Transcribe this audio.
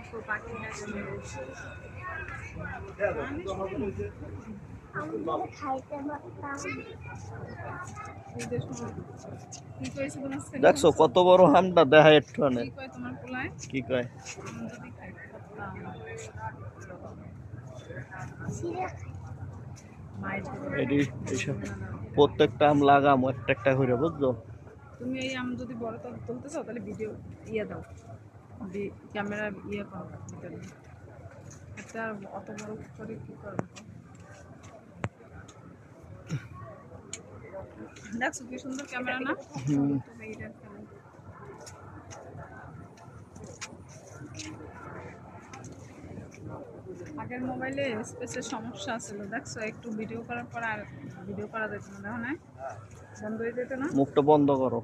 কত পাখি দেখো দেখছো কত বড় হামটা দেখা একটু কি কয় তোমার পোলায় কি কয় আমি যদি খাইতে পারতাম এটি এইসব প্রত্যেকটা আম লাগাম একটা একটা করে বুঝছো। তুমি এই আম যদি বড় তুলতে চাও তাহলে ভিডিও ইয়ে দাও ক্যামেরা ইয়ে করো ভিতরে একটা অত বড় করে কি করবো দেখছো কি সুন্দর ক্যামেরা না তুমি এইটা কেমন আগের মোবাইলে স্পেসের সমস্যা ছিল দেখছো একটু ভিডিও করার পর আর ভিডিও করা যেত না দেখো না বন্ধ হয়ে যেত না মুখটা বন্ধ করো।